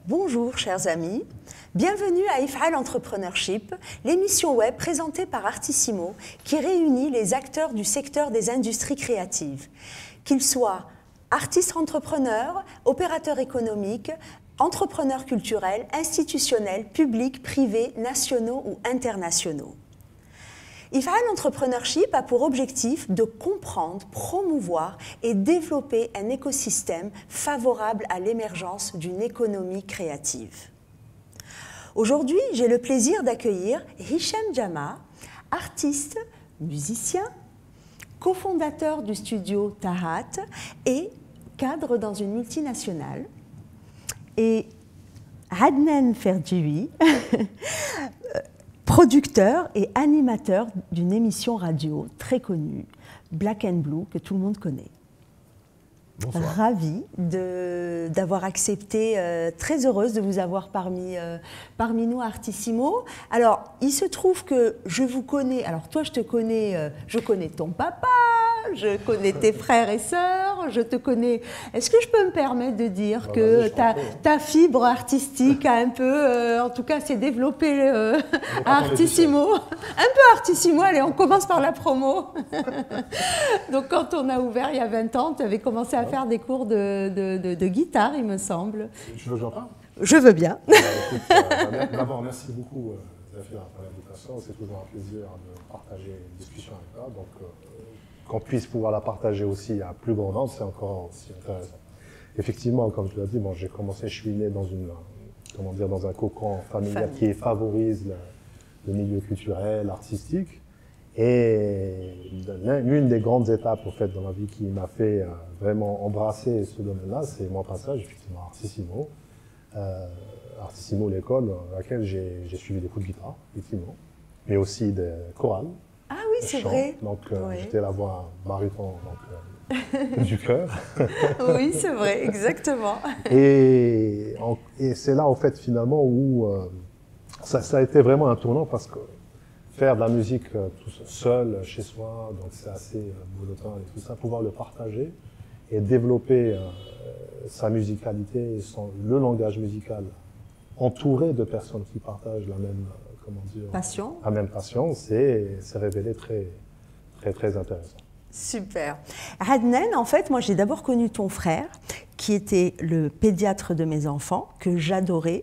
Bonjour chers amis, bienvenue à If'al Entrepreneurship, l'émission web présentée par Artissimo qui réunit les acteurs du secteur des industries créatives. Qu'ils soient artistes entrepreneurs, opérateurs économiques, entrepreneurs culturels, institutionnels, publics, privés, nationaux ou internationaux. If'al Entrepreneurship a pour objectif de comprendre, promouvoir et développer un écosystème favorable à l'émergence d'une économie créative. Aujourd'hui, j'ai le plaisir d'accueillir Hicham Jama, artiste, musicien, cofondateur du studio Tahat et cadre dans une multinationale, et Adnan Ferjioui, producteur et animateur d'une émission radio très connue, Black and Blue, que tout le monde connaît. Bonsoir. Ravie d'avoir accepté, très heureuse de vous avoir parmi nous à Artissimo. Alors, il se trouve que je vous connais, alors toi je te connais, je connais ton papa, je connais tes frères et sœurs, je te connais. Est-ce que je peux me permettre de dire que ta fibre artistique a un peu, en tout cas, s'est développée à Artissimo. Un peu Artissimo, allez, on commence par la promo. Donc, quand on a ouvert il y a 20 ans, tu avais commencé à faire des cours de guitare, il me semble. Tu veux que j'en parle? Je veux bien. D'abord, merci beaucoup, Zafira, pour l'invitation. C'est toujours un plaisir de partager une discussion avec toi. Donc, qu'on puisse pouvoir la partager aussi à plus grand nombre, c'est encore aussi intéressant. Effectivement, comme tu l'as dit, bon, j'ai commencé, je suis né dans dans un cocon familial qui favorise le milieu culturel, artistique. Et l'une des grandes étapes, en fait, dans ma vie qui m'a fait vraiment embrasser ce domaine-là, c'est mon passage, effectivement, à Artissimo. Artissimo, l'école à laquelle j'ai suivi des cours de guitare, effectivement, mais aussi des chorales. Ah oui, c'est vrai. Donc, j'étais la voix baryton du cœur. Oui, c'est vrai, exactement. Et c'est là, en fait, finalement, où ça a été vraiment un tournant parce que faire de la musique tout seul, chez soi, donc c'est assez monotone et tout ça, pouvoir le partager et développer sa musicalité, le langage musical, entouré de personnes qui partagent la même passion. La même passion, c'est révélé très intéressant. Super. Adnan, en fait, moi j'ai d'abord connu ton frère, qui était le pédiatre de mes enfants, que j'adorais,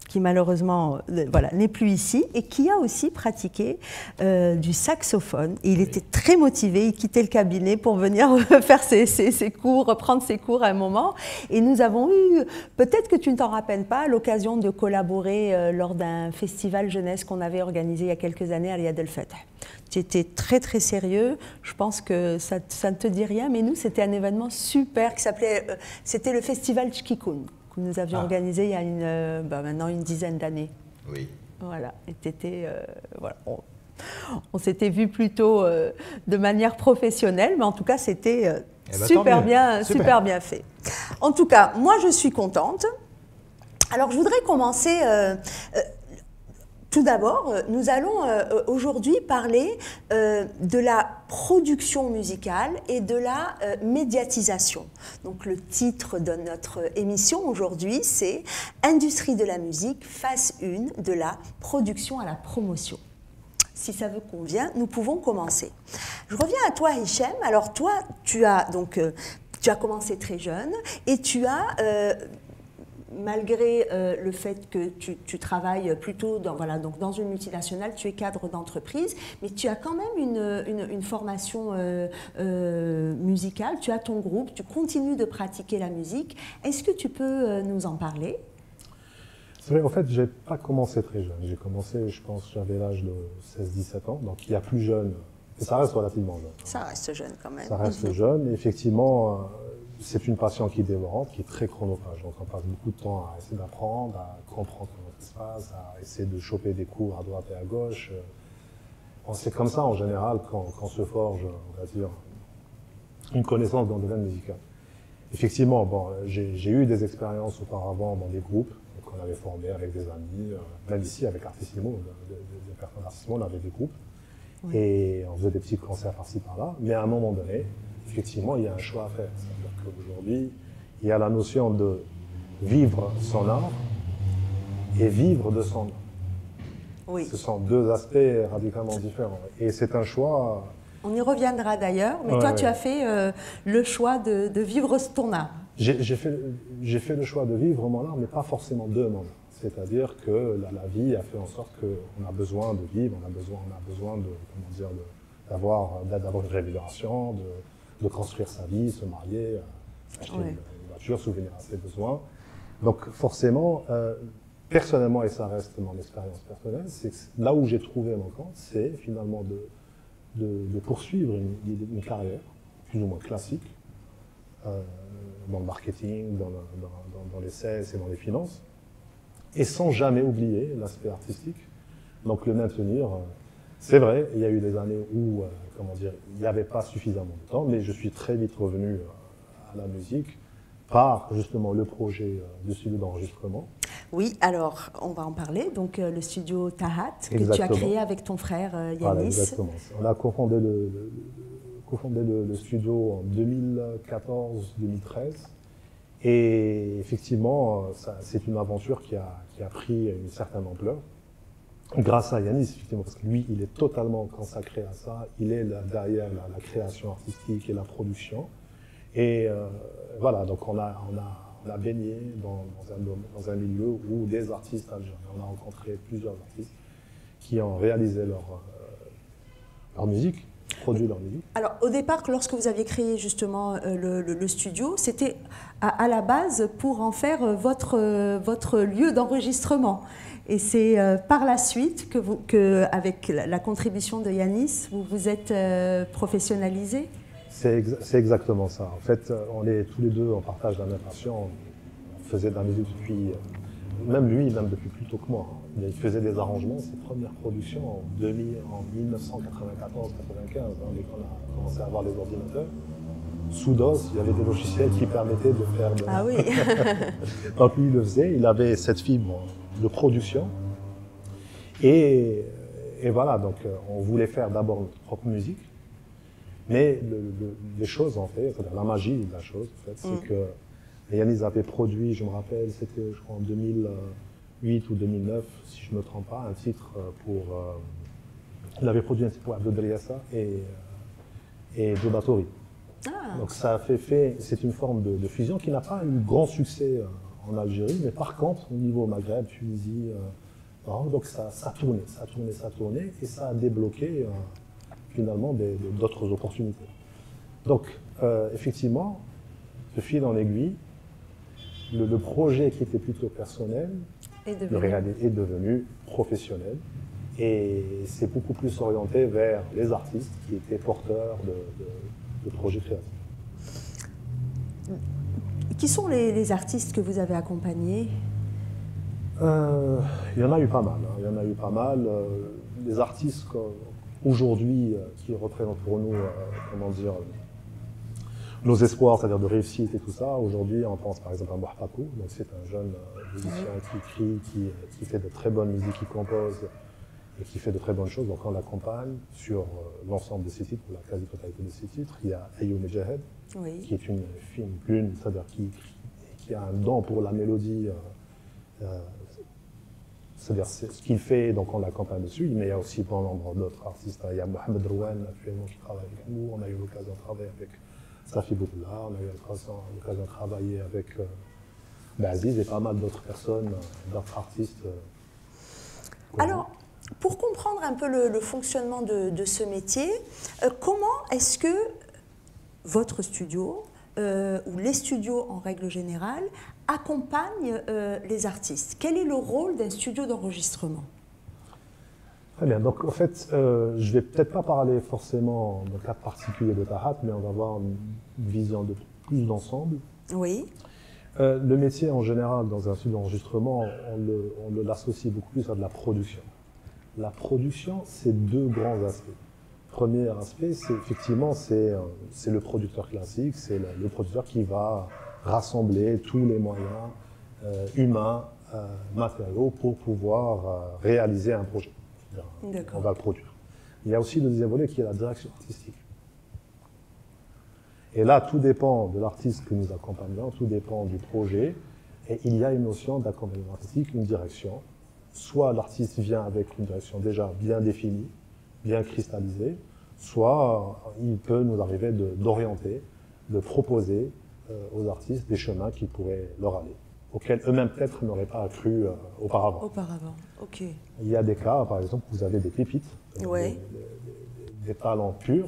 qui malheureusement n'est plus ici, et qui a aussi pratiqué du saxophone. Et il était très motivé, il quittait le cabinet pour venir faire ses cours, reprendre ses cours à un moment. Et nous avons eu, peut-être que tu ne t'en rappelles pas, l'occasion de collaborer lors d'un festival jeunesse qu'on avait organisé il y a quelques années à Riyad El Fath. Tu étais très sérieux, je pense que ça ne te dit rien, mais nous c'était un événement super qui s'appelait, c'était le festival Chkikoun, que nous avions organisé il y a maintenant une dizaine d'années. Oui. Voilà, et voilà, on s'était vu plutôt de manière professionnelle, mais en tout cas c'était super bien fait. En tout cas, moi je suis contente. Alors je voudrais commencer... Tout d'abord, nous allons aujourd'hui parler de la production musicale et de la médiatisation. Donc le titre de notre émission aujourd'hui, c'est « Industrie de la musique, phase 1 de la production à la promotion ». Si ça vous convient, nous pouvons commencer. Je reviens à toi, Hicham. Alors toi, tu as commencé très jeune et tu as... malgré le fait que tu travailles plutôt dans une multinationale, tu es cadre d'entreprise, mais tu as quand même une formation musicale, tu as ton groupe, tu continues de pratiquer la musique. Est-ce que tu peux nous en parler? C'est vrai, en fait, je n'ai pas commencé très jeune. J'ai commencé, je pense, j'avais l'âge de 16-17 ans, donc il y a plus jeune, et ça reste relativement jeune. Ça reste jeune quand même. Ça reste jeune, et effectivement... c'est une passion qui est dévorante, qui est très chronophage. Donc on passe beaucoup de temps à essayer d'apprendre, à comprendre comment ça se passe, à essayer de choper des cours à droite et à gauche. C'est comme ça en général qu'on se forge, on va dire, une connaissance dans le domaine musical. Effectivement, j'ai eu des expériences auparavant dans des groupes qu'on avait formés avec des amis, même ici avec Artissimo, des personnes d'Artissimo, on avait des groupes. Oui. Et on faisait des petits concerts par-ci par-là, mais à un moment donné, effectivement, il y a un choix à faire. C'est-à-dire qu'aujourd'hui, il y a la notion de vivre son art et vivre de son art. Oui. Ce sont deux aspects radicalement différents. Et c'est un choix... On y reviendra d'ailleurs, mais toi, tu as fait le choix de vivre ton art. J'ai fait le choix de vivre mon art, mais pas forcément de mon art. C'est-à-dire que la vie a fait en sorte qu'on a besoin de vivre, on a besoin de, comment dire, d'avoir une rémunération, de construire sa vie, se marier, acheter une voiture, souvenir à ses besoins. Donc forcément, personnellement, et ça reste mon expérience personnelle, c'est là où j'ai trouvé mon compte, c'est finalement de poursuivre une carrière plus ou moins classique dans le marketing, dans les sales et dans les finances, et sans jamais oublier l'aspect artistique. Donc le maintenir. C'est vrai, il y a eu des années où, comment dire, il n'y avait pas suffisamment de temps, mais je suis très vite revenu à la musique par justement le projet de studio d'enregistrement. Oui, alors on va en parler. Donc le studio Tahat que Exactement. tu as créé avec ton frère Yanis. Voilà, exactement. On a cofondé le studio en 2014-2013. Et effectivement, c'est une aventure qui a pris une certaine ampleur. Grâce à Yanis, effectivement, parce que lui, il est totalement consacré à ça. Il est derrière la création artistique et la production. Et voilà, donc on a baigné dans un milieu où des artistes algériens, on a rencontré plusieurs artistes qui ont réalisé leur musique, produit leur musique. Alors au départ, lorsque vous aviez créé justement le studio, c'était à la base pour en faire votre lieu d'enregistrement. Et c'est par la suite que avec la contribution de Yanis, vous vous êtes professionnalisé. C'est exactement ça. En fait, on est tous les deux en partage de la même passion. On faisait de la musique depuis, même lui, même depuis plus tôt que moi. Il faisait des arrangements, ses premières productions en 1994-95, dès qu'on a commencé à avoir les ordinateurs. Sous DOS, il y avait des logiciels qui permettaient de faire... Ah oui. Donc lui, il le faisait, il avait cette fibre de production. Et voilà, donc on voulait faire d'abord notre propre musique. Mais les choses, en fait, la magie de la chose, en fait, c'est que Yanis avait produit, je me rappelle, c'était, je crois, en 2008 ou 2009, si je ne me trompe pas, un titre pour... il avait produit un titre pour Abdel Driassa et Joe Batori. Ah. Donc ça a fait c'est une forme de fusion qui n'a pas eu grand succès en Algérie, mais par contre, au niveau Maghreb, Tunisie, Maroc, donc ça tournait, et ça a débloqué finalement d'autres opportunités. Donc, effectivement, de fil en aiguille, le projet qui était plutôt personnel est devenu professionnel, et c'est beaucoup plus orienté vers les artistes qui étaient porteurs de projets créatifs. Qui sont les artistes que vous avez accompagnés? Il y en a eu pas mal. Il y en a eu pas mal. Les artistes aujourd'hui qui représentent pour nous, comment dire, nos espoirs, c'est-à-dire de réussite et tout ça. Aujourd'hui, on pense par exemple à Mouhpakou. Donc c'est un jeune musicien qui écrit, qui fait de très bonnes musiques, qui compose et qui fait de très bonnes choses. Donc on l'accompagne sur l'ensemble de ses titres, ou la quasi-totalité de ses titres. Il y a Ayoub Mejahed, qui est une fine plume, c'est-à-dire qui a un don pour la mélodie. C'est-à-dire ce qu'il fait, donc on l'accompagne dessus, mais il y a aussi bon nombre d'autres artistes. Il y a Mohamed Rouane actuellement qui travaille avec nous, on a eu l'occasion de travailler avec Safi Boutella, on a eu l'occasion de travailler avec Aziz et pas mal d'autres personnes, d'autres artistes. Alors, pour comprendre un peu le fonctionnement de ce métier, comment est-ce que votre studio, ou les studios en règle générale, accompagnent les artistes? Quel est le rôle d'un studio d'enregistrement? Très bien, donc en fait, je ne vais peut-être pas parler forcément d'un cas particulier de Tahat, mais on va avoir une vision de plus d'ensemble. Oui. Le métier en général dans un studio d'enregistrement, on l'associe beaucoup plus à de la production. La production, c'est deux grands aspects. Premier aspect, c'est effectivement c'est le producteur classique, c'est le producteur qui va rassembler tous les moyens humains, matériaux pour pouvoir réaliser un projet. On va le produire. Il y a aussi le deuxième volet qui est la direction artistique. Et là, tout dépend de l'artiste que nous accompagnons, tout dépend du projet, et il y a une notion d'accompagnement artistique, une direction. soit l'artiste vient avec une direction déjà bien définie, bien cristallisée, soit il peut nous arriver d'orienter, de proposer aux artistes des chemins qui pourraient leur aller, auxquels eux-mêmes peut-être n'auraient pas cru auparavant. Auparavant, ok. Il y a des cas, par exemple, où vous avez des pépites, Ouais. des talents purs,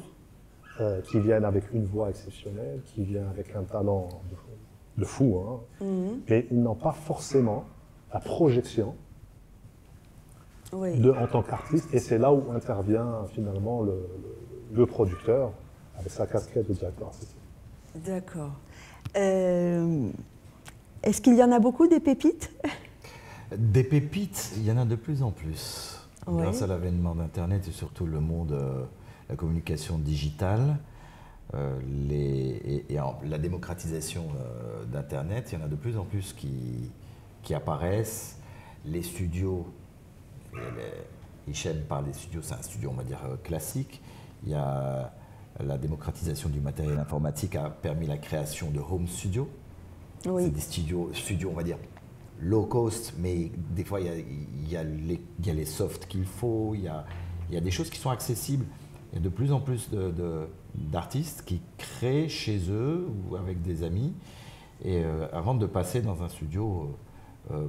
qui viennent avec une voix exceptionnelle, qui viennent avec un talent de fou, hein, mais ils n'ont pas forcément la projection Oui. en tant qu'artiste, et c'est là où intervient finalement le producteur avec sa casquette de directeur artistique. D'accord. Est-ce qu'il y en a beaucoup des pépites? Des pépites, il y en a de plus en plus. Ouais. Grâce à l'avènement d'Internet et surtout le monde, la communication digitale, la démocratisation d'Internet, il y en a de plus en plus qui apparaissent. Les studios, Hichem parle des studios, c'est un studio, on va dire, classique. Il y a la démocratisation du matériel informatique a permis la création de home studios. Oui. C'est des studios, on va dire, low cost, mais des fois, il y a les softs qu'il faut, il y a des choses qui sont accessibles. Il y a de plus en plus d'artistes qui créent chez eux ou avec des amis et avant de passer dans un studio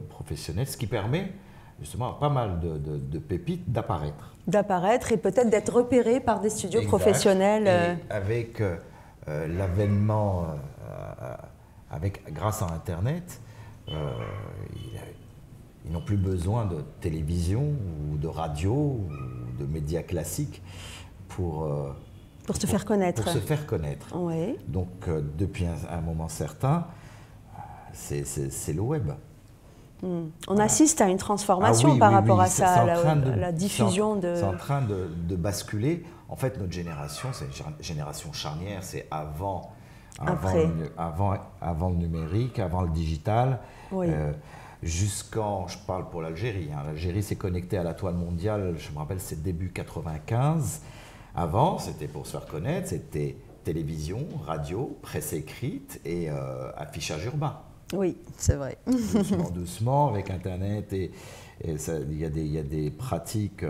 professionnel, ce qui permet justement à pas mal de pépites d'apparaître. D'apparaître et peut-être d'être repéré par des studios Exact. professionnels. Et avec l'avènement, grâce à Internet, ils n'ont plus besoin de télévision ou de radio ou de médias classiques pour se faire connaître. Pour se faire connaître. Oui. Donc, depuis un moment certain, c'est le web. On assiste à une transformation par rapport à ça, à la diffusion de... C'est en train de basculer. En fait, notre génération, c'est une génération charnière, c'est avant le numérique, avant le digital. Oui. Je parle pour l'Algérie. Hein. L'Algérie s'est connectée à la toile mondiale, je me rappelle, c'est début 95. Avant, c'était pour se faire connaître, c'était télévision, radio, presse écrite et affichage urbain. Oui, c'est vrai. Doucement, doucement, avec Internet, il y a des pratiques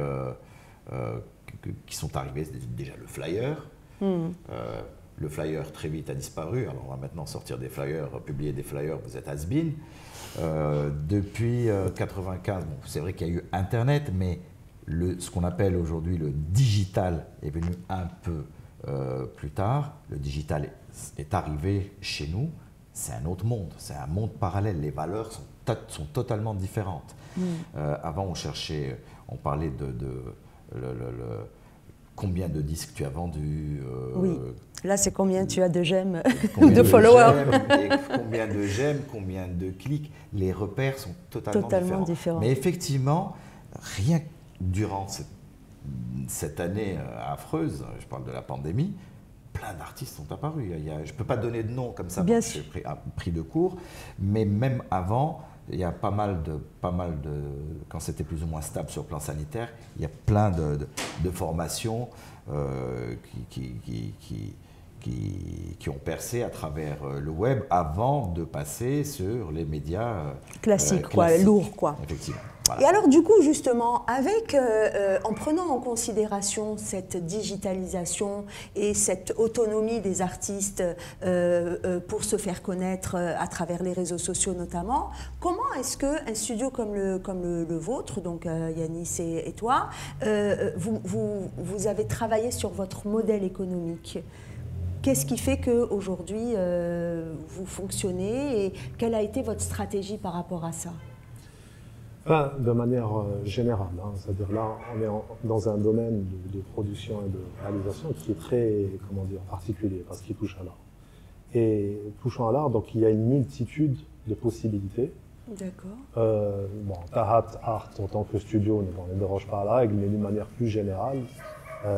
qui sont arrivées. Déjà le flyer. Le flyer très vite a disparu. Alors on va maintenant sortir des flyers, publier des flyers, vous êtes has-been. Depuis 95, bon, c'est vrai qu'il y a eu Internet, mais ce qu'on appelle aujourd'hui le digital est venu un peu plus tard. Le digital est arrivé chez nous. C'est un autre monde, c'est un monde parallèle. Les valeurs sont totalement différentes. Avant, on parlait de combien de disques tu as vendus. Oui, là c'est combien tu as de j'aime ou de followers. Combien de j'aime, combien de clics. Les repères sont totalement différents. Mais effectivement, rien que durant cette année affreuse, je parle de la pandémie, plein d'artistes sont apparus. Je ne peux pas donner de nom comme ça, parce que j'ai pris de cours, mais même avant, il y a pas mal de quand c'était plus ou moins stable sur le plan sanitaire, il y a plein de formations qui ont percé à travers le web avant de passer sur les médias classiques, quoi, lourds, quoi. Effectivement. Voilà. Et alors du coup justement, en prenant en considération cette digitalisation et cette autonomie des artistes pour se faire connaître à travers les réseaux sociaux notamment, comment est-ce qu'un studio comme le vôtre, donc Yanis et toi, vous avez travaillé sur votre modèle économique? Qu'est-ce qui fait qu'aujourd'hui vous fonctionnez et quelle a été votre stratégie par rapport à ça? De manière générale, hein, c'est-à-dire là, on est dans un domaine de production et de réalisation qui est très, particulier parce qu'il touche à l'art. Et touchant à l'art, donc il y a une multitude de possibilités. D'accord. Tahat Art en tant que studio ne déroge pas à la règle, mais d'une manière plus générale,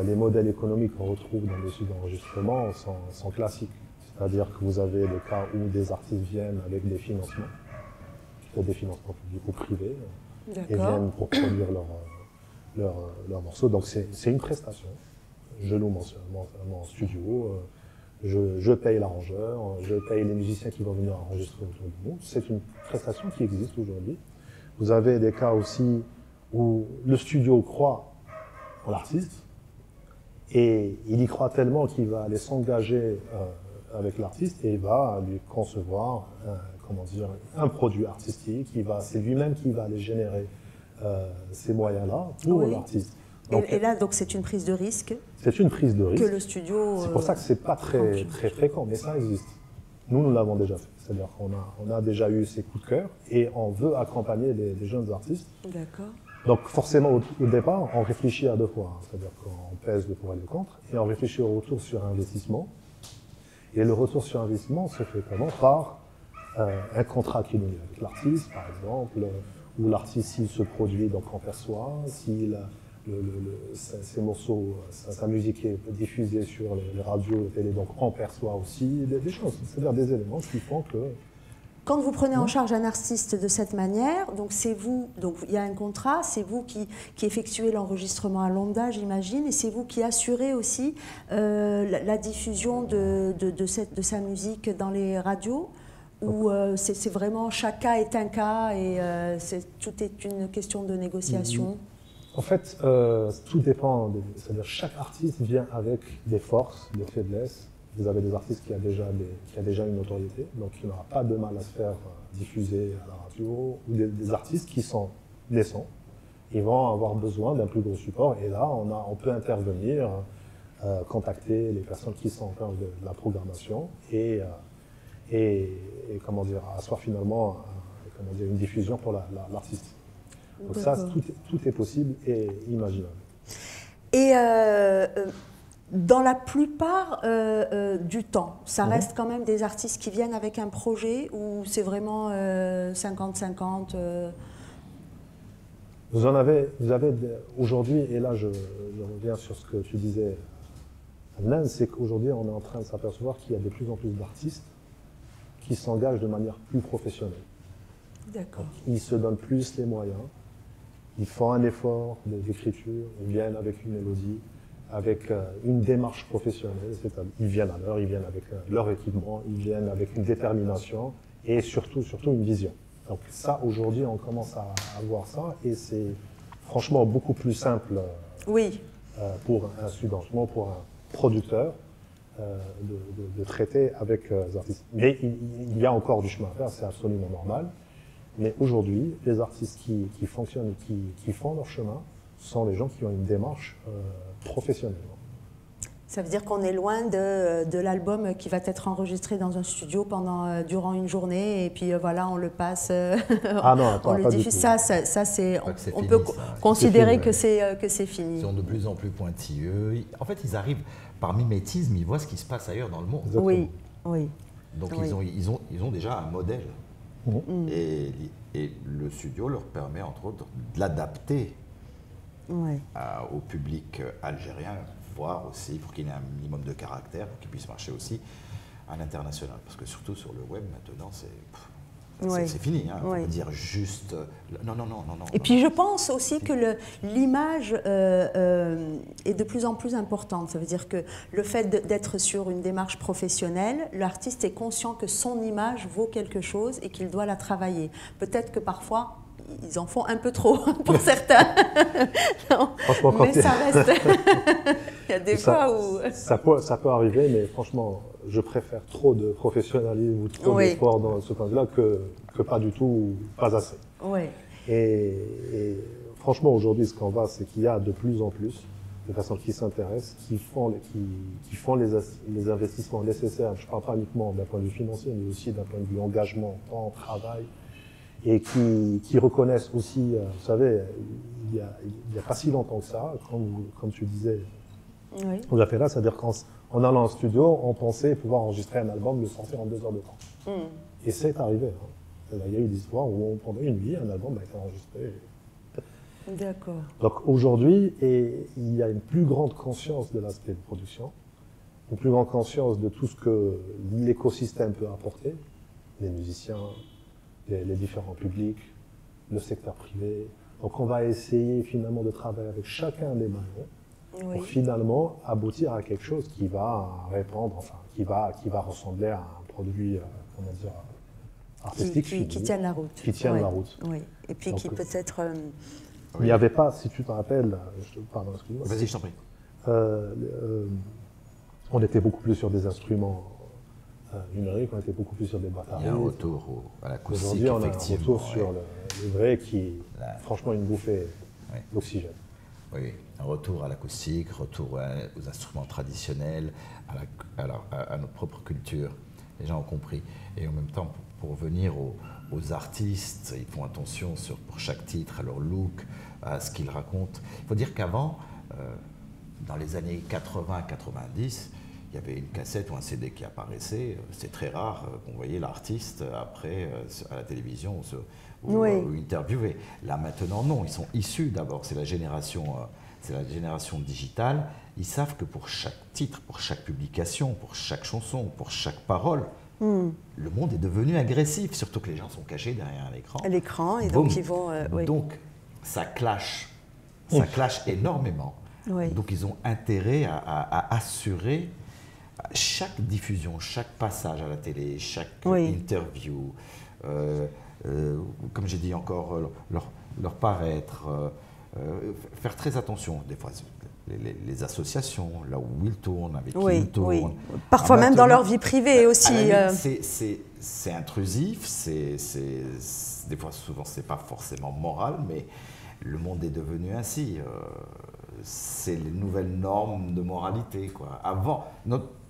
les modèles économiques qu'on retrouve dans les studios d'enregistrement sont classiques. C'est-à-dire que vous avez le cas où des artistes viennent avec des financements. Des financements publics ou privés et viennent pour produire leurs morceaux. Donc c'est une prestation. Je loue mon studio, je paye l'arrangeur, je paye les musiciens qui vont venir enregistrer autour de nous. C'est une prestation qui existe aujourd'hui. Vous avez des cas aussi où le studio croit en l'artiste, et il y croit tellement qu'il va aller s'engager avec l'artiste et il va lui concevoir un produit artistique. C'est lui-même qui va aller générer ces moyens-là pour l'artiste. Et là, donc, c'est une prise de risque. C'est une prise de risque. Que le studio. C'est pour ça que c'est pas très fréquent, mais ça existe. Nous l'avons déjà fait. C'est-à-dire qu'on a déjà eu ces coups de cœur et on veut accompagner les jeunes artistes. D'accord. Donc forcément, au départ, on réfléchit à deux fois. C'est-à-dire qu'on pèse le pour et le contre et on réfléchit au retour sur investissement. Et le retour sur investissement se fait comment? Par un contrat qui nous lie avec l'artiste, par exemple, où l'artiste, s'il se produit, donc on perçoit, s'il ses morceaux, sa musique est diffusée sur les radios et télé, donc on perçoit aussi des choses, c'est-à-dire des éléments qui font que... Quand vous prenez en charge un artiste de cette manière, donc c'est vous, donc il y a un contrat, c'est vous qui effectuez l'enregistrement à lambda, j'imagine, et c'est vous qui assurez aussi la diffusion de sa musique dans les radios, ou c'est vraiment chaque cas est un cas et tout est une question de négociation? En fait, tout dépend, c'est-à-dire chaque artiste vient avec des forces, des faiblesses. Vous avez des artistes qui a déjà une notoriété, donc qui n'aura pas de mal à se faire diffuser à la radio, ou des artistes qui sont naissants. Ils vont avoir besoin d'un plus gros support, et là, on peut intervenir, contacter les personnes qui sont en charge de la programmation, et comment dire, asseoir finalement une diffusion pour l'artiste. Donc ça, tout est possible et imaginable. Et dans la plupart du temps, ça reste quand même des artistes qui viennent avec un projet ou c'est vraiment 50-50 Vous avez aujourd'hui, et là je reviens sur ce que tu disais, l'un, c'est qu'aujourd'hui on est en train de s'apercevoir qu'il y a de plus en plus d'artistes qui s'engagent de manière plus professionnelle. D'accord. Ils se donnent plus les moyens. Ils font un effort d'écriture, ils viennent avec une mélodie, avec une démarche professionnelle, c'est-à-dire ils viennent à l'heure, ils viennent avec leur équipement, ils viennent avec une détermination et surtout une vision. Donc ça, aujourd'hui, on commence à voir ça et c'est franchement beaucoup plus simple pour un studentement, pour un producteur de traiter avec les artistes. Mais il y a encore du chemin à faire, c'est absolument normal. Mais aujourd'hui, les artistes qui fonctionnent et qui font leur chemin sont les gens qui ont une démarche professionnelle. Ça veut dire qu'on est loin de l'album qui va être enregistré dans un studio durant une journée et puis voilà, on le passe, on le diffuse. Ça c'est, on peut considérer que c'est fini. Ils sont de plus en plus pointilleux. En fait, ils arrivent par mimétisme, ils voient ce qui se passe ailleurs dans le monde. Exactement. Oui. Donc ils ont déjà un modèle. Et le studio leur permet, entre autres, de l'adapter au public algérien, voire aussi pour qu'il ait un minimum de caractère, pour qu'il puisse marcher aussi à l'international. Parce que surtout sur le web, maintenant, c'est fini. Hein. On peut dire juste... Non. Et puis je pense aussi que l'image est de plus en plus importante. Ça veut dire que le fait d'être sur une démarche professionnelle, l'artiste est conscient que son image vaut quelque chose et qu'il doit la travailler. Peut-être que parfois, ils en font un peu trop pour certains. Non, mais ça reste... Il y a des fois où... Ça peut arriver, mais franchement, je préfère trop de professionnalisme ou trop d'effort dans ce point de là que pas du tout, ou pas assez. Et franchement, aujourd'hui, ce qu'on voit, c'est qu'il y a de plus en plus de personnes qui s'intéressent, qui font les investissements nécessaires. Je ne parle pas uniquement d'un point de vue financier, mais aussi d'un point de vue engagement, temps, travail, et qui reconnaissent aussi, vous savez, il y a pas si longtemps que ça, comme tu disais, on a fait là, c'est-à-dire qu'en allant en studio, on pensait pouvoir enregistrer un album, le sortir en 2 heures de temps. Et c'est arrivé. Hein. Il y a eu des histoires où pendant une nuit, un album a été enregistré. D'accord. Donc aujourd'hui, il y a une plus grande conscience de l'aspect de production, une plus grande conscience de tout ce que l'écosystème peut apporter, les musiciens, les différents publics, le secteur privé. Donc on va essayer finalement de travailler avec chacun des maillons pour finalement aboutir à quelque chose qui va répondre, enfin qui va ressembler à un produit, comment dire, artistique qui tienne la route. Qui tienne la route. Oui. Et puis donc, qui peut être Il n'y avait pas, si tu te rappelles, pardon, excuse-moi. Vas-y, je t'en prie. On était beaucoup plus sur des instruments numériques, on était beaucoup plus sur des boîtes à Il y a un rythme. retour à l'acoustique, Aujourd'hui, on a un effectivement. retour sur le vrai qui, franchement, une bouffée Ouais. d'oxygène. Oui, un retour à l'acoustique, retour aux instruments traditionnels, à notre propre culture. Les gens ont compris. Et en même temps, pour revenir aux artistes, ils font attention pour chaque titre, à leur look, à ce qu'ils racontent. Il faut dire qu'avant, dans les années 80-90, il y avait une cassette ou un CD qui apparaissait. C'est très rare qu'on voyait l'artiste après à la télévision ou interviewé. Là maintenant, non. Ils sont issus d'abord. C'est la génération digitale. Ils savent que pour chaque titre, pour chaque publication, pour chaque chanson, pour chaque parole, le monde est devenu agressif. Surtout que les gens sont cachés derrière l'écran. L'écran, et donc ils vont... Donc, ça clash. Ça clash énormément. Oui. Donc, ils ont intérêt à assurer chaque diffusion, chaque passage à la télé, chaque interview, comme j'ai dit encore, leur paraître, faire très attention. Des fois, les associations, là où ils tournent, avec qui ils tournent. Oui. Parfois même dans leur vie privée aussi. C'est intrusif, des fois, souvent, c'est pas forcément moral, mais le monde est devenu ainsi. C'est les nouvelles normes de moralité, quoi. Avant,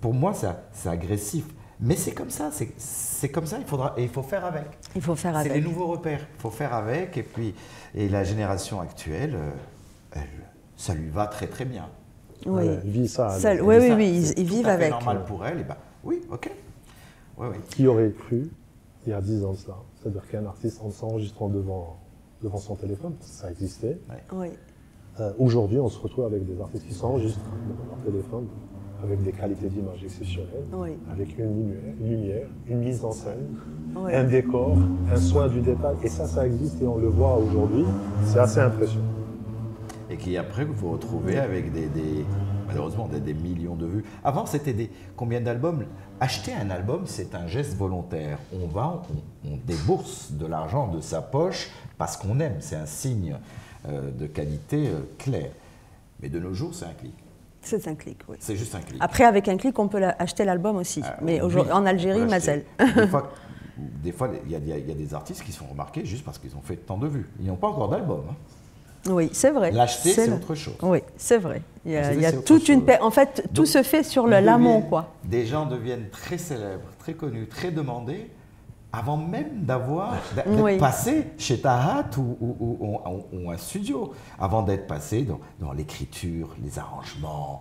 pour moi, c'est agressif. Mais c'est comme ça, c'est comme ça, il faut faire avec. Il faut faire avec. C'est les nouveaux repères, il faut faire avec. Et la génération actuelle, ça lui va très très bien. Oui, elle vit ça. Oui, ils vivent avec. C'est normal pour elle, et ben oui, ok. Oui. Qui aurait cru, il y a 10 ans de cela, c'est-à-dire qu'un artiste en s'enregistrant devant son téléphone, ça existait. Oui. Aujourd'hui, on se retrouve avec des artistes qui s'enregistrent devant leur téléphone, avec des qualités d'image exceptionnelles, avec une lumière, une mise en scène, un décor, un soin du détail. Et ça existe et on le voit aujourd'hui. C'est assez impressionnant. Et qui après, vous retrouvez avec malheureusement des millions de vues. Avant, c'était combien d'albums? Acheter un album, c'est un geste volontaire. On débourse de l'argent de sa poche parce qu'on aime. C'est un signe de qualité claire. Mais de nos jours, c'est un clic. C'est un clic, oui. C'est juste un clic. Après, avec un clic, on peut acheter l'album aussi. Mais aujourd'hui, en Algérie, Mazel. Des fois, il y a des artistes qui sont remarqués juste parce qu'ils ont fait tant de vues. Ils n'ont pas encore d'album. Oui, c'est vrai. L'acheter, c'est autre chose. Oui, c'est vrai. Il y a toute une... En fait, tout se fait sur l'amont, quoi. Des gens deviennent très célèbres, très connus, très demandés, avant même d'être passé chez Tahat ou un studio, avant d'être passé dans l'écriture, les arrangements,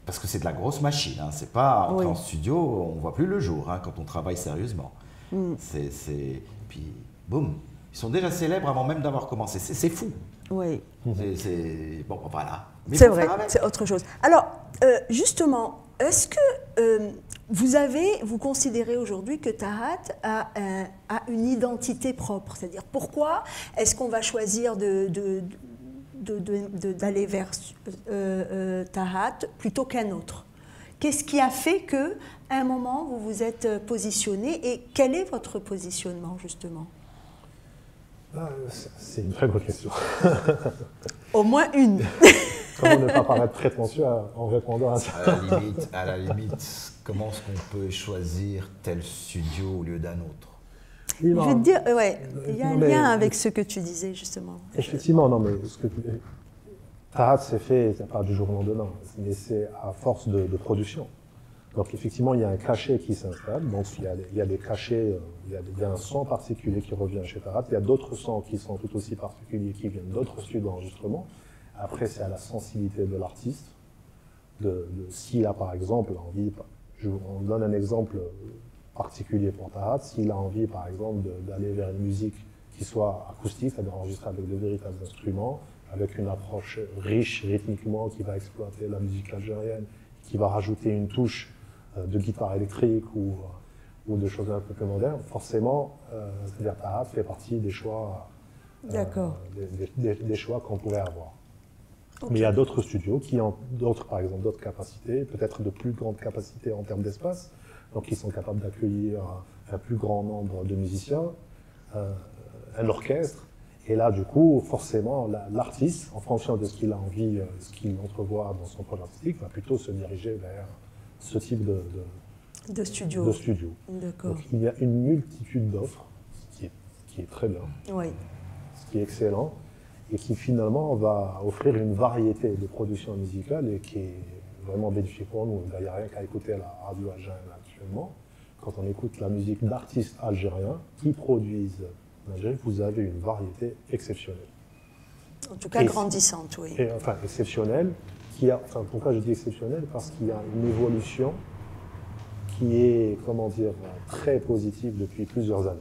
parce que c'est de la grosse machine. C'est pas entrer en studio, on ne voit plus le jour quand on travaille sérieusement. Puis, boum. Ils sont déjà célèbres avant même d'avoir commencé. C'est fou. Oui. Bon, voilà. C'est vrai, c'est autre chose. Alors, justement, est-ce que vous considérez aujourd'hui que Tahat a une identité propre? C'est-à-dire, pourquoi est-ce qu'on va choisir d'aller vers Tahat plutôt qu'un autre? Qu'est-ce qui a fait qu'à un moment, vous vous êtes positionné et quel est votre positionnement, justement? C'est une très bonne question. Au moins une. Comment ne pas paraître prétentieux en répondant à ça? À la limite, comment est-ce qu'on peut choisir tel studio au lieu d'un autre? Je vais te dire, il y a un lien avec ce que tu disais, justement. Effectivement, non, mais Tahat s'est fait, c'est pas du jour au lendemain, mais c'est à force de production. Donc effectivement, il y a un cachet qui s'installe, donc il y a des cachets, il y a un son particulier qui revient chez Tahat, il y a d'autres sons qui sont tout aussi particuliers qui viennent d'autres studios d'enregistrement. Après, c'est à la sensibilité de l'artiste, s'il a par exemple envie, on donne un exemple particulier pour Tahat, s'il a envie par exemple d'aller vers une musique qui soit acoustique, c'est-à-dire enregistrer avec de véritables instruments, avec une approche riche rythmiquement qui va exploiter la musique algérienne, qui va rajouter une touche de guitare électrique ou de choses un peu plus modernes, forcément, c'est-à-dire Tahat fait partie des choix, des choix qu'on pouvait avoir. Okay. Mais il y a d'autres studios qui ont par exemple d'autres capacités, peut-être de plus grandes capacités en termes d'espace, donc ils sont capables d'accueillir un plus grand nombre de musiciens, un orchestre, Et là, du coup, forcément, l'artiste, en fonction de ce qu'il a envie, ce qu'il entrevoit dans son projet artistique, va plutôt se diriger vers ce type de studio. Donc, il y a une multitude d'offres, ce qui est très bien, ce qui est excellent, et qui finalement va offrir une variété de productions musicales et qui est vraiment bénéfique pour nous. Il n'y a rien qu'à écouter la radio algérienne actuellement. Quand on écoute la musique d'artistes algériens qui produisent en Algérie, vous avez une variété exceptionnelle. En tout cas, grandissante, oui. Et, enfin, exceptionnelle. Pourquoi je dis exceptionnelle? Parce qu'il y a une évolution qui est, comment dire, très positive depuis plusieurs années.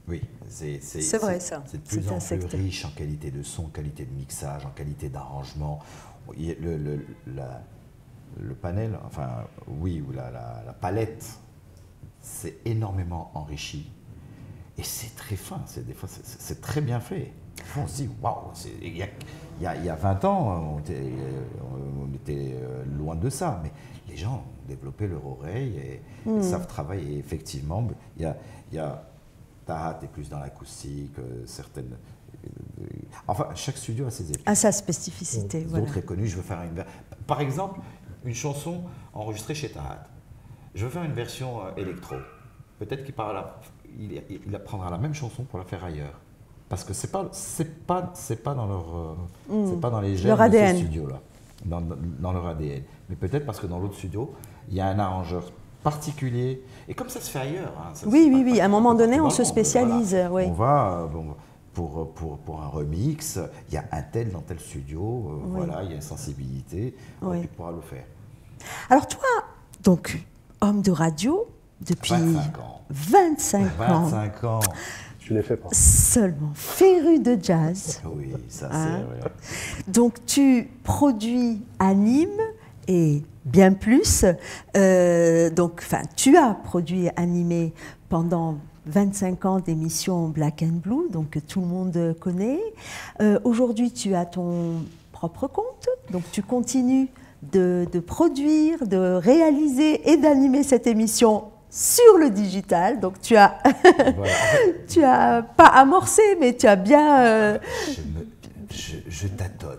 Oui, c'est vrai ça. C'est de plus en plus riche en qualité de son, qualité de mixage, en qualité d'arrangement. Le panel, enfin oui, ou la palette, c'est énormément enrichi. Et c'est très fin, des fois c'est très bien fait. On se dit, waouh, il y a 20 ans, on était loin de ça, mais les gens ont développé leur oreille et savent travailler. Et effectivement, il y a Tahat est plus dans l'acoustique, certaines. Enfin, chaque studio a ses épaules. A sa spécificité. Voilà. D'autres est connu. Je veux faire par exemple, une chanson enregistrée chez Tahat. Je veux faire une version électro. Peut-être qu'il apprendra la même chanson pour la faire ailleurs. Parce que c'est pas dans leur c'est pas dans les gènes de ce studio-là, dans leur ADN. Mais peut-être parce que dans l'autre studio, il y a un arrangeur particulier. Et comme ça se fait ailleurs. Hein, oui. À un moment donné, on se spécialise. Voilà. Oui. On va pour un remix, il y a un tel dans tel studio. Voilà, il y a une sensibilité. Tu pourras le faire. Alors toi, donc homme de radio depuis 25 ans. Tu les fais pas. Seulement féru de jazz. Oui, ça c'est vrai. Donc tu produis, animes et bien plus. Tu as produit et animé pendant 25 ans d'émissions Black and Blue, donc que tout le monde connaît. Aujourd'hui, tu as ton propre compte, donc tu continues de produire, de réaliser et d'animer cette émission sur le digital. Donc tu as, tu as pas amorcé, mais tu as bien... Je tâtonne.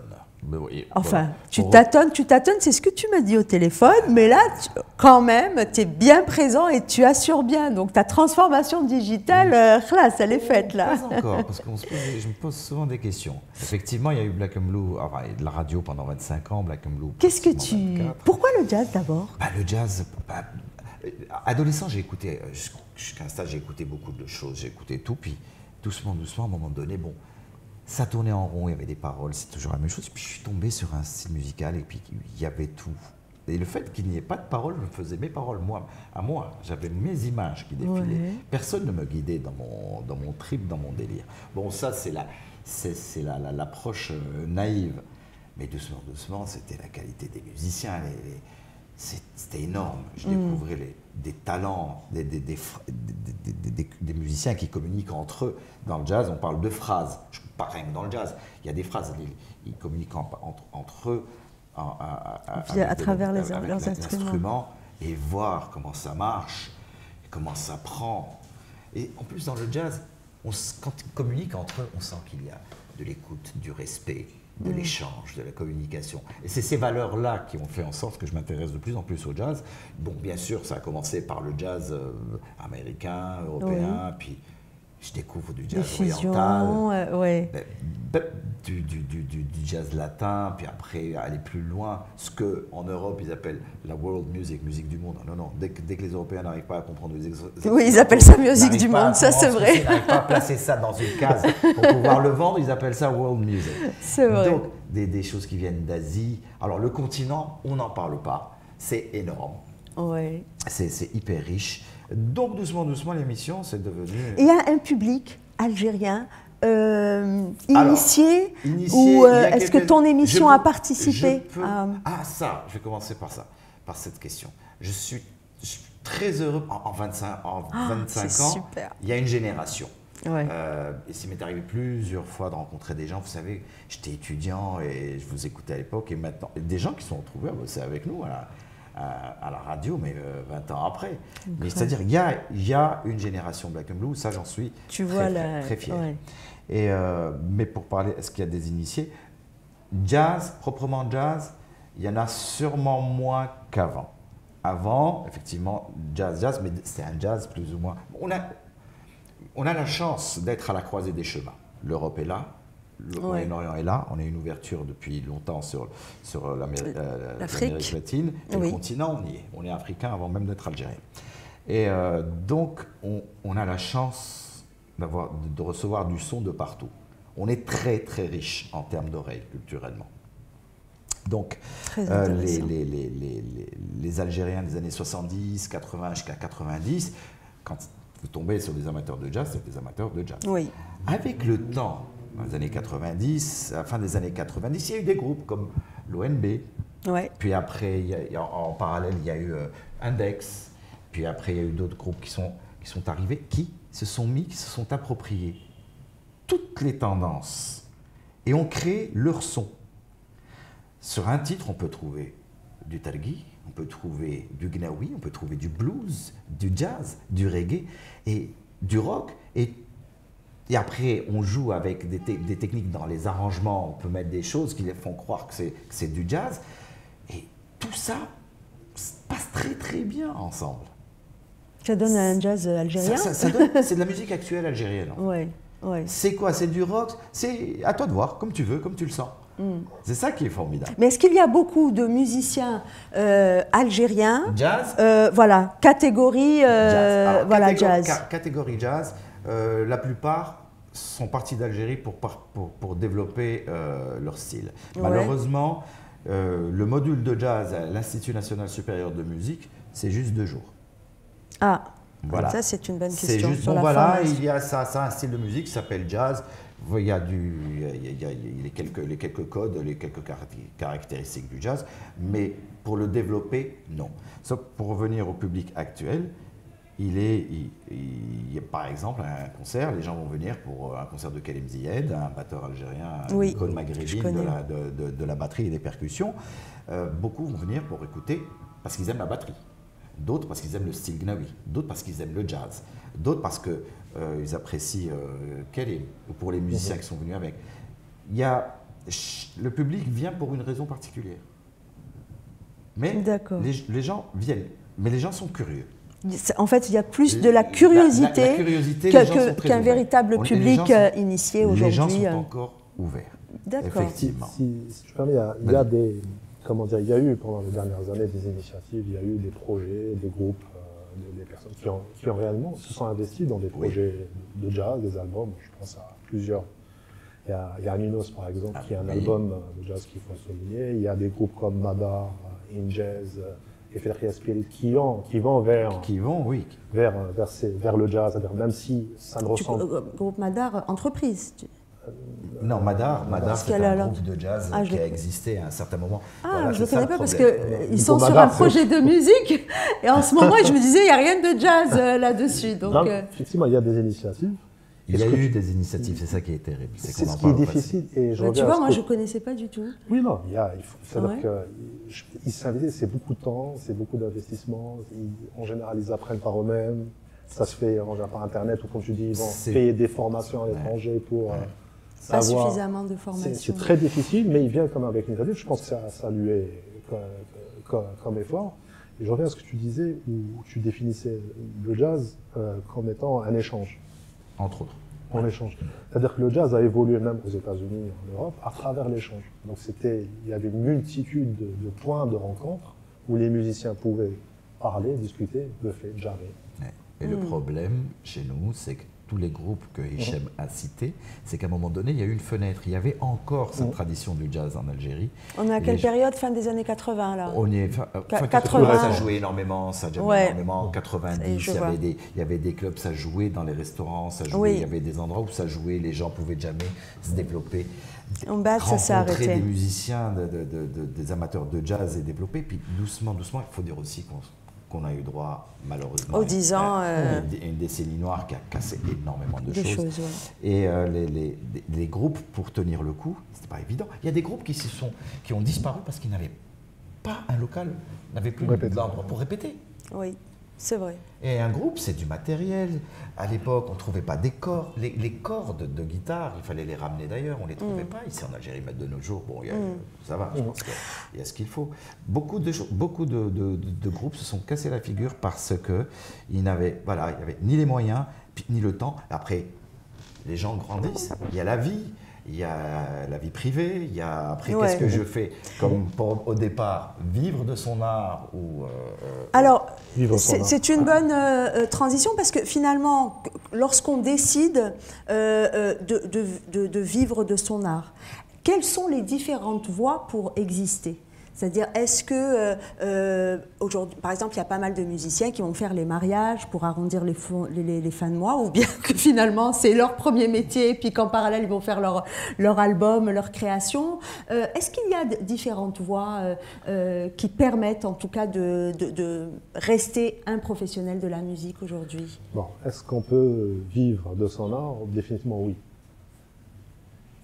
Enfin, tu tâtonnes, c'est ce que tu m'as dit au téléphone, mais là, quand même, tu es bien présent et tu assures bien. Donc ta transformation digitale, elle est faite là. Pas encore, parce que je me pose souvent des questions. Effectivement, il y a eu Black and Blue, de la radio pendant 25 ans, Black and Blue. Pourquoi le jazz d'abord? Le jazz... adolescent, j'ai écouté, jusqu'à un stade, j'ai écouté beaucoup de choses, j'ai écouté tout, puis doucement, à un moment donné, ça tournait en rond, il y avait des paroles, c'est toujours la même chose, puis je suis tombé sur un style musical, et puis il y avait tout. Et le fait qu'il n'y ait pas de paroles, je faisais mes paroles, à moi, j'avais mes images qui défilaient. Personne ne me guidait dans mon trip, dans mon délire. Bon, ça, c'est l'approche naïve, mais doucement, c'était la qualité des musiciens, c'était énorme. Je découvrais des talents, des musiciens qui communiquent entre eux. Dans le jazz, on parle de phrases. Pas rien que dans le jazz. Il y a des phrases. Ils communiquent entre eux à travers leurs instruments. Et voir comment ça marche, comment ça prend. Et en plus, dans le jazz, quand ils communiquent entre eux, on sent qu'il y a de l'écoute, du respect, de l'échange, de la communication. Et c'est ces valeurs-là qui ont fait en sorte que je m'intéresse de plus en plus au jazz. Bon, bien sûr, ça a commencé par le jazz américain, européen, puis je découvre du jazz oriental, du jazz latin, puis après aller plus loin, ce qu'en Europe ils appellent la world music, musique du monde. Non, dès que les Européens n'arrivent pas à comprendre ils appellent ça musique du monde, ça c'est vrai. Ils n'arrivent pas à placer ça dans une case pour pouvoir le vendre, ils appellent ça world music. C'est vrai. Donc, des choses qui viennent d'Asie. Alors, le continent, on n'en parle pas, c'est énorme. Ouais. C'est hyper riche. Donc, doucement, l'émission, c'est devenu... Il y a un public algérien initié ou est-ce que ton émission a participé ça, je vais commencer par cette question. Je suis très heureux, en 25 ans, super. Il y a une génération. Ouais. Et ça m'est arrivé plusieurs fois de rencontrer des gens, vous savez, j'étais étudiant et je vous écoutais à l'époque, et maintenant, des gens qui sont retrouvés à bosser avec nous, voilà. à la radio, mais 20 ans après. Mais c'est-à-dire qu'il y a une génération Black and Blue, ça j'en suis très fier. Ouais. Et, mais pour parler, est-ce qu'il y a des initiés? Jazz, proprement jazz, il y en a sûrement moins qu'avant. Avant, effectivement, jazz, mais c'est un jazz plus ou moins. On a la chance d'être à la croisée des chemins. L'Europe est là, le Moyen-Orient est là, on a une ouverture depuis longtemps sur l'Amérique latine, et le continent, on y est. On est africain avant même d'être algérien. Et donc, on a la chance de recevoir du son de partout. On est très, très riche en termes d'oreilles, culturellement. Donc, les Algériens des années 70, 80 jusqu'à 90, quand vous tombez sur des amateurs de jazz, c'est des amateurs de jazz. Oui. Avec le temps, dans les années 90, à la fin des années 90, il y a eu des groupes comme l'ONB. Ouais. Puis après, en parallèle, il y a eu Index. Puis après, il y a eu d'autres groupes qui sont arrivés, qui se sont appropriés toutes les tendances et ont créé leur son. Sur un titre, on peut trouver du targhi, on peut trouver du gnawi, on peut trouver du blues, du jazz, du reggae et du rock. Et après, on joue avec des techniques dans les arrangements, on peut mettre des choses qui les font croire que c'est du jazz. Et tout ça passe très très bien ensemble. Ça donne un jazz algérien. C'est de la musique actuelle algérienne. Ouais. C'est quoi? C'est du rock? C'est à toi de voir, comme tu veux, comme tu le sens. C'est ça qui est formidable. Mais est-ce qu'il y a beaucoup de musiciens algériens? Jazz. Voilà, catégorie jazz. Jazz. Catégorie jazz. La plupart sont partis d'Algérie pour développer leur style. Ouais. Malheureusement, le module de jazz à l'Institut national supérieur de musique, c'est juste 2 jours. Ah, voilà. Ça c'est une bonne question. C'est juste, sur la voilà, formation. il y a ça, un style de musique qui s'appelle jazz. Il y a les quelques codes, les quelques caractéristiques du jazz, mais pour le développer, non. Sauf pour revenir au public actuel, il y a par exemple un concert, les gens vont venir pour un concert de Kalim Zied, un batteur algérien, une icône maghrébine de la batterie et des percussions. Beaucoup vont venir pour écouter parce qu'ils aiment la batterie. D'autres parce qu'ils aiment le style gnawi, d'autres parce qu'ils aiment le jazz, d'autres parce qu'ils apprécient Kalim, ou pour les musiciens qui sont venus avec. Le public vient pour une raison particulière. Mais les gens viennent, mais les gens sont curieux. En fait, il y a plus de la curiosité, qu'un véritable public initié aujourd'hui. Les gens sont encore ouverts. D'accord. Effectivement. Si tu permets, il y a des... Comment dire, il y a eu pendant les dernières années des initiatives, il y a eu des projets, des groupes, des personnes qui ont réellement se sont investis dans des projets de jazz, des albums. Je pense à plusieurs. Il y a Nunos par exemple, qui a un album de jazz qu'il faut souligner. Il y a des groupes comme Madar, Injaz et Ferria Spirit qui vont vers le jazz, même si ça ne ressemble. Groupe Madar, entreprise. Non, Madar c'est un groupe de jazz qui a existé à un certain moment. Voilà, je ne le connais pas parce qu'ils sont sur un projet de musique et en ce moment, je me disais, il n'y a rien de jazz là-dessus. Donc, effectivement, il y a des initiatives. Il y a eu des initiatives, c'est ça qui est terrible. C'est ce qui est difficile. Et tu vois, moi, je ne connaissais pas du tout. Oui, non, il faut savoir qu'ils s'investissent, c'est beaucoup de temps, c'est beaucoup d'investissement. En général, ils apprennent par eux-mêmes. Ça se fait par Internet ou, comme tu dis, ils vont payer des formations à l'étranger pour... Pas suffisamment de formation. C'est très difficile, mais il vient quand même avec une initiative. Je pense que ça a salué comme effort. Et je reviens à ce que tu disais, où tu définissais le jazz comme étant un échange. Entre autres. En échange. C'est-à-dire que le jazz a évolué même aux États-Unis, en Europe, à travers l'échange. Donc il y avait une multitude de points de rencontre où les musiciens pouvaient parler, discuter, le fait, jammer. Et le problème chez nous, c'est que tous les groupes que Hichem a cités, c'est qu'à un moment donné, il y a eu une fenêtre. Il y avait encore cette tradition du jazz en Algérie. On est à quelle période? Fin des années 80, là? On est fin 80. Ça jouait énormément, ça jouait énormément. En 90, il y avait des clubs, ça jouait dans les restaurants, ça jouait, il y avait des endroits où ça jouait, les gens pouvaient jamais se développer. Ça s'est arrêté. Rencontrer des musiciens, des amateurs de jazz et développer. Puis doucement, il faut dire aussi qu'on a eu droit, malheureusement, aux 10 ans, une décennie noire qui a cassé énormément de choses. Et les groupes, pour tenir le coup, c'était pas évident. Il y a des groupes qui ont disparu parce qu'ils n'avaient pas un local, n'avait plus d'endroit pour répéter. Oui, c'est vrai. Et un groupe, c'est du matériel. À l'époque, on ne trouvait pas des cordes. Les cordes de guitare, il fallait les ramener d'ailleurs, on ne les trouvait pas ici en Algérie. Mais de nos jours, bon, ça va, je pense qu'il y a ce qu'il faut. Beaucoup de groupes se sont cassés la figure parce qu'ils n'avaient ni les moyens, ni le temps. Après, les gens grandissent, il y a la vie. Il y a la vie privée, il y a après qu'est-ce que je fais comme au départ, vivre de son art ou... Alors, c'est une bonne transition parce que finalement, lorsqu'on décide de vivre de son art, quelles sont les différentes voies pour exister ? C'est-à-dire, est-ce que, aujourd'hui, par exemple, il y a pas mal de musiciens qui vont faire les mariages pour arrondir les fins de mois, ou bien que finalement, c'est leur premier métier, puis qu'en parallèle, ils vont faire leur album, leur création. Est-ce qu'il y a différentes voies qui permettent, en tout cas, de rester un professionnel de la musique aujourd'hui ? Bon, est-ce qu'on peut vivre de son art ? Définitivement, oui.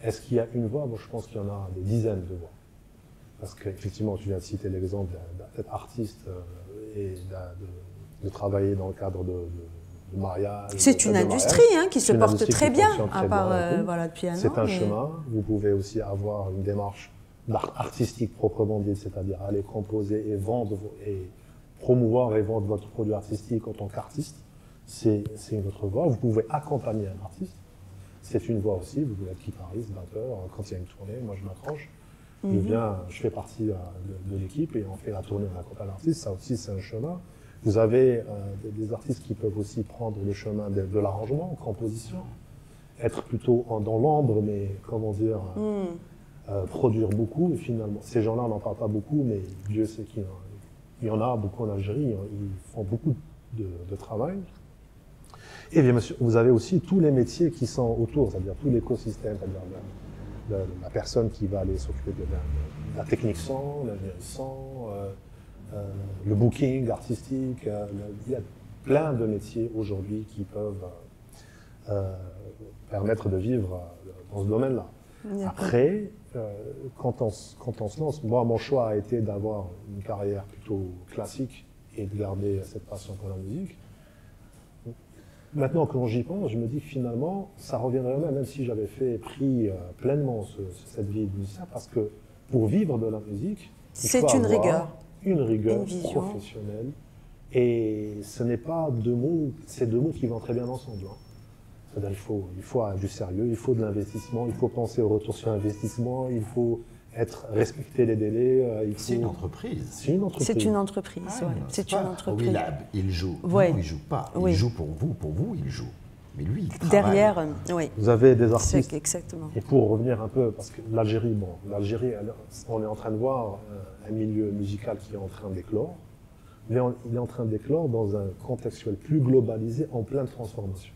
Est-ce qu'il y a une voie ? Moi, je pense qu'il y en a des dizaines de voies. Parce qu'effectivement, tu viens de citer l'exemple d'être artiste et de travailler dans le cadre de mariage. C'est une industrie qui se porte très bien, à part le piano. C'est un chemin. Vous pouvez aussi avoir une démarche artistique proprement dite, c'est-à-dire aller composer et vendre et promouvoir et vendre votre produit artistique en tant qu'artiste. C'est une autre voie. Vous pouvez accompagner un artiste. C'est une voie aussi. Vous pouvez être guitariste, batteur. Quand il y a une tournée, moi je m'accroche. Je fais partie de l'équipe et on fait la tournée, on accompagne l'artiste. Ça aussi, c'est un chemin. Vous avez des artistes qui peuvent aussi prendre le chemin de l'arrangement, composition, être plutôt dans l'ombre, mais comment dire, produire beaucoup. Et finalement, ces gens-là, on n'en parle pas beaucoup, mais Dieu sait qu'il y en a beaucoup en Algérie. Ils font beaucoup de travail. Et bien sûr, vous avez aussi tous les métiers qui sont autour, c'est-à-dire tout l'écosystème, c'est-à-dire la personne qui va aller s'occuper de la technique son, l'ingénierie son, le booking artistique. Il y a plein de métiers aujourd'hui qui peuvent permettre de vivre dans ce domaine-là. Après, quand on se lance, moi, mon choix a été d'avoir une carrière plutôt classique et de garder cette passion pour la musique. Maintenant, quand j'y pense, je me dis que finalement, ça reviendrait même si j'avais pris pleinement cette vie de musicien, parce que pour vivre de la musique, il faut avoir une rigueur professionnelle. Et ce n'est pas deux mots, c'est deux mots qui vont très bien ensemble. C'est-à-dire il faut du sérieux, il faut de l'investissement, il faut penser au retour sur investissement, il faut respecter les délais. C'est une entreprise. C'est une entreprise. C'est une entreprise. C'est une entreprise. Il joue. Ouais. Non, il joue pas. Il joue pour vous, il joue. Mais lui, il travaille. Derrière, oui. Vous avez des artistes. Exactement. Et pour revenir un peu, parce que l'Algérie, on est en train de voir un milieu musical qui est en train d'éclore, mais il est en train d'éclore dans un contextuel plus globalisé, en pleine transformation.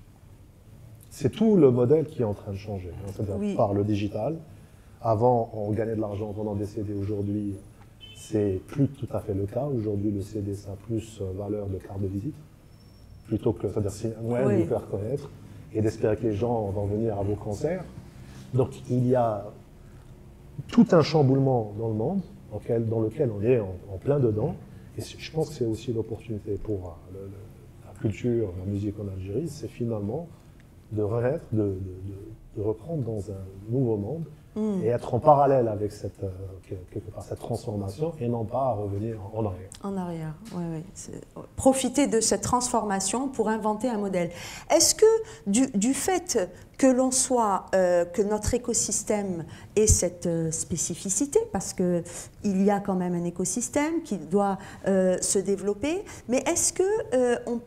C'est tout le modèle qui est en train de changer, c'est-à-dire par le digital. Avant, on gagnait de l'argent en vendant des CD. Aujourd'hui, c'est plus tout à fait le cas. Aujourd'hui, le CD, ça a plus valeur de carte de visite. Plutôt que, c'est-à-dire, c'est un moyen de vous faire connaître et d'espérer que les gens vont venir à vos concerts. Donc, il y a tout un chamboulement dans le monde dans lequel on est en plein dedans. Et je pense que c'est aussi l'opportunité pour la culture, la musique en Algérie, c'est finalement de reprendre dans un nouveau monde et être en parallèle avec quelque part cette transformation et non pas revenir en arrière. En arrière, oui. Profiter de cette transformation pour inventer un modèle. Est-ce que du fait que l'on soit, que notre écosystème ait cette spécificité, parce qu'il y a quand même un écosystème qui doit se développer, mais est-ce que on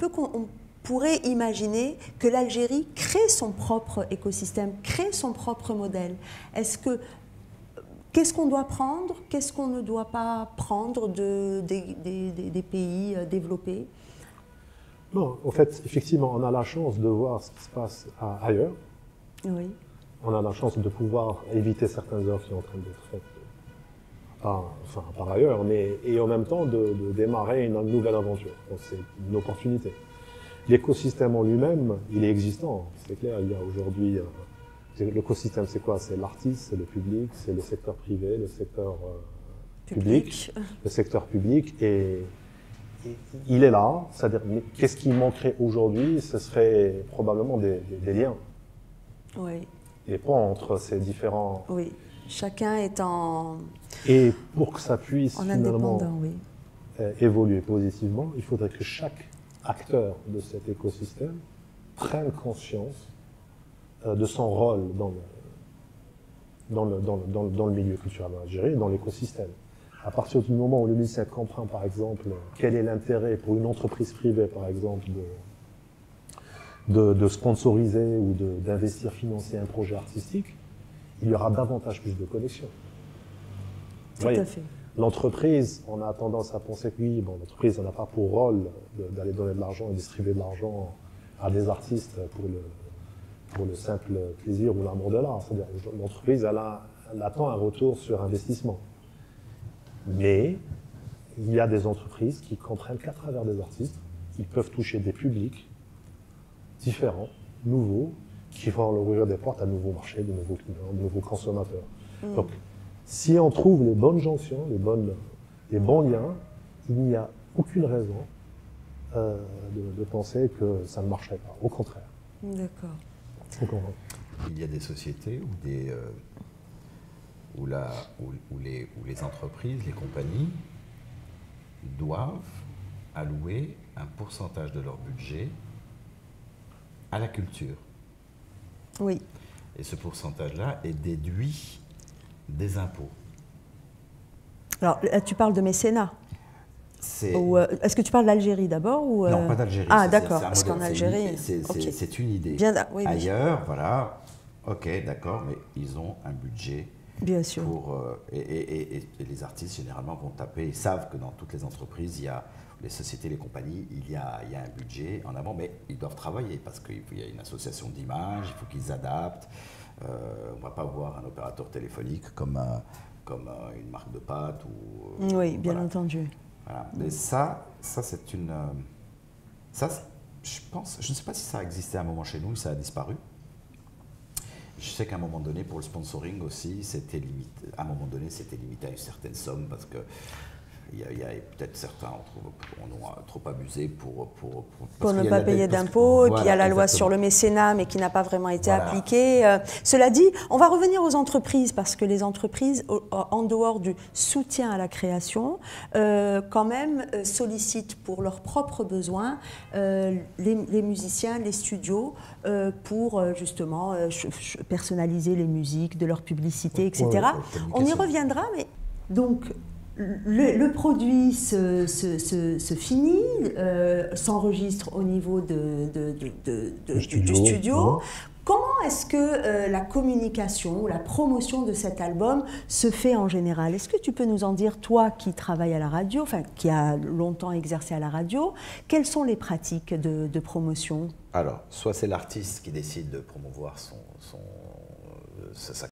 pourrait imaginer que l'Algérie crée son propre écosystème, crée son propre modèle? Qu'est-ce qu'on doit prendre? Qu'est-ce qu'on ne doit pas prendre des pays développés? Non, en fait, effectivement, on a la chance de voir ce qui se passe ailleurs. Oui. On a la chance de pouvoir éviter certaines heures qui sont en train d'être faites par ailleurs, et en même temps de démarrer une nouvelle aventure. Donc c'est une opportunité. L'écosystème en lui-même, il est existant, c'est clair. Il y a aujourd'hui, l'écosystème c'est quoi? C'est l'artiste, c'est le public, c'est le secteur privé, le secteur public. Le secteur public, et il est là. C'est-à-dire, qu'est-ce qui manquerait aujourd'hui? Ce serait probablement des liens, Oui, des ponts entre ces différents... oui. Chacun est en Et pour que ça puisse finalement indépendant, oui. Évoluer positivement, il faudrait que chaque acteur de cet écosystème prenne conscience de son rôle dans le milieu culturel en Algérie, dans l'écosystème. À partir du moment où le musicien comprend, par exemple, quel est l'intérêt pour une entreprise privée, par exemple, de sponsoriser ou d'investir, financer un projet artistique, il y aura davantage plus de connexions. Tout à fait. L'entreprise, on a tendance à penser que oui, bon, l'entreprise n'a pas pour rôle d'aller donner de l'argent et distribuer de l'argent à des artistes pour le simple plaisir ou l'amour de l'art. C'est-à-dire que l'entreprise, elle attend un retour sur investissement. Mais il y a des entreprises qui comprennent qu'à travers des artistes, ils peuvent toucher des publics différents, nouveaux, qui vont leur ouvrir des portes à de nouveaux marchés, de nouveaux clients, de nouveaux consommateurs. Donc, si on trouve les bonnes jonctions, les bons liens, il n'y a aucune raison de penser que ça ne marcherait pas. Au contraire. D'accord. Il y a des sociétés où les entreprises, les compagnies doivent allouer un pourcentage de leur budget à la culture. Oui. Et ce pourcentage-là est déduit des impôts. Alors, tu parles de mécénat. Est-ce que tu parles d'Algérie d'abord ou Non, pas d'Algérie. Ah, d'accord, parce qu'en Algérie... C'est une idée. Oui, ailleurs, voilà, ok, d'accord, mais ils ont un budget. Bien sûr. Et les artistes, généralement, vont taper, ils savent que dans toutes les entreprises, il y a les sociétés, les compagnies, il y a un budget en avant, mais ils doivent travailler parce qu'il y a une association d'image, il faut qu'ils adaptent. On ne va pas voir un opérateur téléphonique comme une marque de pâtes. Oui, bien entendu. Voilà. Mais ça c'est une... Ça, je pense, je ne sais pas si ça existait à un moment chez nous, ça a disparu. Je sais qu'à un moment donné, pour le sponsoring aussi, c'était limité. À un moment donné, c'était limité à une certaine somme parce que il y a peut-être certains on a trop abusé pour ne pas payer d'impôts, et puis il y a la loi sur le mécénat, mais qui n'a pas vraiment été appliquée. Cela dit, on va revenir aux entreprises, parce que les entreprises, en dehors du soutien à la création, quand même sollicitent pour leurs propres besoins les musiciens, les studios, pour justement personnaliser les musiques, de leur publicité, etc. On y reviendra, mais donc... Le produit se finit, s'enregistre au niveau du studio. Comment est-ce que la communication, la promotion de cet album se fait en général? Est-ce que tu peux nous en dire, toi qui travailles à la radio, enfin qui a longtemps exercé à la radio, quelles sont les pratiques de promotion? Alors, soit c'est l'artiste qui décide de promouvoir sa